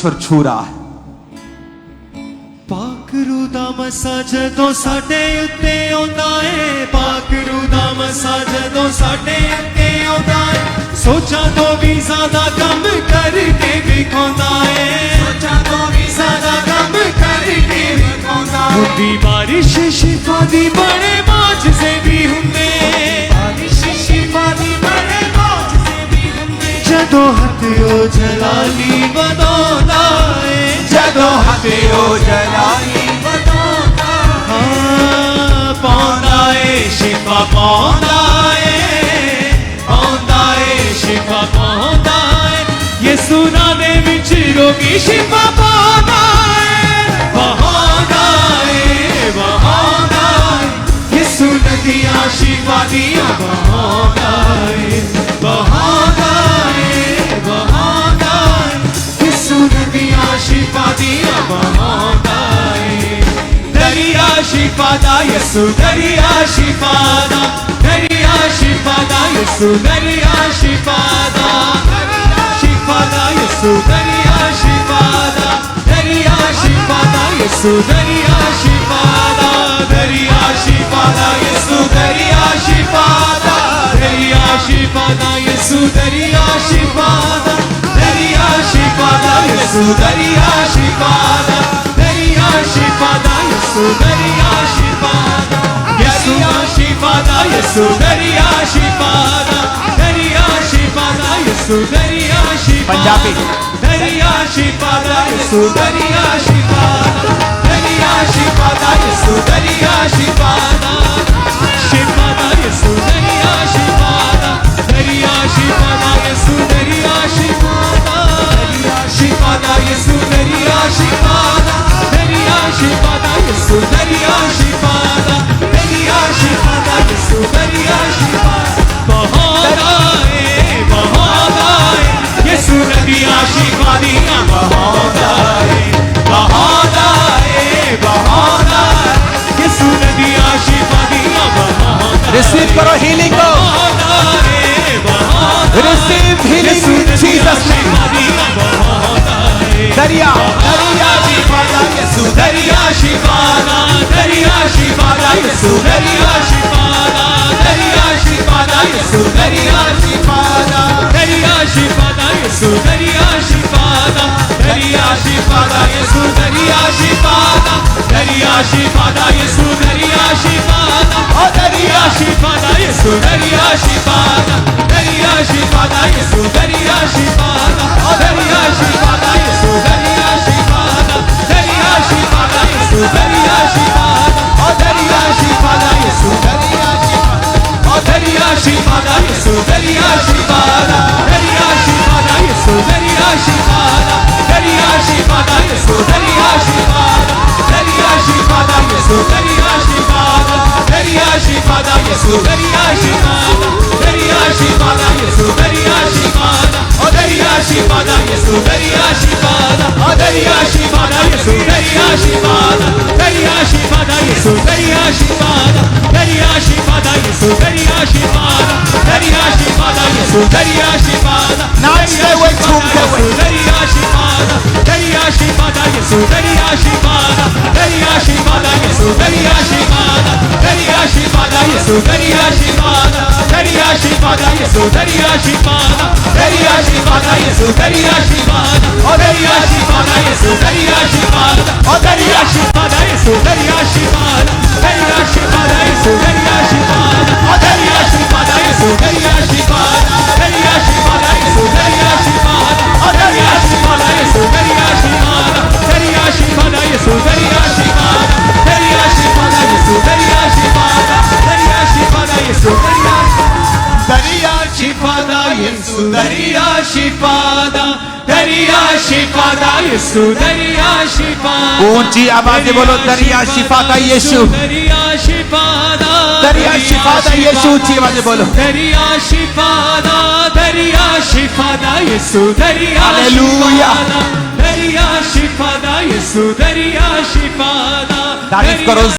परमेश्वर छू रहा है। पाक रूह दा मसा जदों साडे उत्ते आउंदा है, पाक रूह दा मसा जदों साडे उत्ते आउंदा है, सोचां तो भी ज्यादा कम करके विखाउंदा है, सोचां तो भी ज्यादा कम करके विखाउंदा है। हुंदी बारिश शिफा दी बड़े मौजज़े भी हुंदे, बारिश शिफा दी बड़े मौजज़े भी हुंदे, जदों हथ ओ जलाली वधाउंदा है, जदों हथ ओ जलाली पाउंदा है शिफा, पाउंदा है शिफा, पाउंदा है यीशु नाम दे विच रोगी शिफा पाउंदा है, पाउंदा है, पाउंदा है यीशु नदियां शिफा दियां पाउंदा है, पाउंदा है, पाउंदा है यीशु नदियां शिफा दियां पाउंदा है। दरिया शिफा दा यीशु, दरिया शिफा दा, दरिया शिफा दा यीशु, दरिया शिफा दा, शिफा दा यीशु, दरिया शिफा दा, दरिया शिफा दा यीशु, दरिया शिफा दा, दरिया शिफा दा यीशु, दरिया शिफा दा, दरिया शिफा दा यीशु, दरिया शिफा दा, दरिया शिफा दा यीशु, दरिया शिफा दा, दरिया शिफा दा यीशु, दरिया शिफा दा, दरिया शिफा दा यीशु, दरिया शिफा दा, दरिया शिफा दा यीशु, दरिया शिफा, पंजाबी दरिया शिफा दा यीशु, दरिया शिफा दा, दरिया शिफा दा यीशु, दरिया शिफा दा, शिफा दा यीशु, दरिया शिफा दा, दरिया शिफा दा यीशु, दरिया शिफा दा, दरिया शिफा दा यीशु, दरिया शिफा दा, दरिया शिफा दा यीशु, दरिया शिफा दा, दरिया शिफा दा यीशु, दरिया शिफा बहादा है, बहादा है यीशु नदियां शिफा दियां बहादा है, बहादा है, बहादा है यीशु नदियां शिफा दियां बहादा। रिसीव करो हीलिंग को, receive healing in Jesus name. दरिया दरिया शिफा दा यीशु, दरिया शिफा दा, दरिया शिफा दा यीशु, दरिया शिफा दा, दरिया शिफा दा यीशु, दरिया शिफा दा, दरिया शिफा दा यीशु, दरिया शिफा दा, दरिया शिफा दा यीशु, दरिया शिफा दा, दरिया शिफा दा यीशु, दरिया शिफा दा, ओ दरिया शिफा दा यीशु, दरिया शिफा दा, दरिया शिफा दा यीशु, दरिया शिफा दा, ओ दरिया शिफा दा यीशु, दरिया शिफा दा, दरिया शिफा दा यीशु, दरिया शिफा दा, ओ दरिया शिफा दा यीशु, दरिया शिफा, ओ दरिया शिफा दा यीशु, दरिया शिफा दा, दरिया शिफा दा यीशु, दरिया शिफा दा, दरिया शिफा दा यीशु, दरिया शिफा दा, दरिया शिफा दा यीशु, दरिया शिफा दा, दरिया शिफा दा यीशु, दरिया शिफा दा, दरिया शिफा दा यीशु, दरिया शिफा दा, ओ दरिया शिफा दा यीशु, दरिया शिफा दा, ओ दरिया शिफा दा यीशु, दरिया शिफा दा, दरिया शिफा दा यीशु, दरिया शिफा दा, दरिया शिफा दा यीशु, दरिया शिफा दा, दरिया शिफा दा यीशु, दरिया शिफा दा, Now stay away from the way. दरिया शिफा दा, दरिया शिफा दा यीशु, दरिया शिफा दा, दरिया शिफा दा यीशु, दरिया शिफा दा, दरिया शिफा दा यीशु, दरिया शिफा दा, दरिया शिफा दा यीशु, दरिया शिफा दा, दरिया शिफा दा यीशु, दरिया शिफा दा, ओ दरिया शिफा दा यीशु, दरिया शिफा दा, ओ दरिया शिफा दा यीशु, दरिया शिफा दा, दरिया शिफा दा यीशु, दरिया शिफा दा, ओ दरिया शिफा दा यीशु, दरिया शिफा दा, दरिया शिफा दा यीशु, दरिया शिफा दा, ओ दरिया शिफा दा यीशु, दरिया शिफा दा, दरिया शिफा दा यीशु, दरिया शिफा दा, दरिया शिफा दा यीशु, दरिया शिफा दा, दरिया शिफा दा यीशु, दरिया, दरिया शिफा दा यीशु, दरिया शिफा दा, दरिया शिफा दा यीशु, दरिया शिफा, ऊंची आवाज में बोलो, दरिया शिफा दा यीशु, दरिया शिफा दा, दरिया शिफा दा यीशु, ऊंची आवाज में बोलो, दरिया शिफा दा, दरिया शिफा दा यीशु, दरिया हालेलुया। शिफा दा, दरिया शिफा दा यीशु, दरिया शिफा दा, तारीफ करो।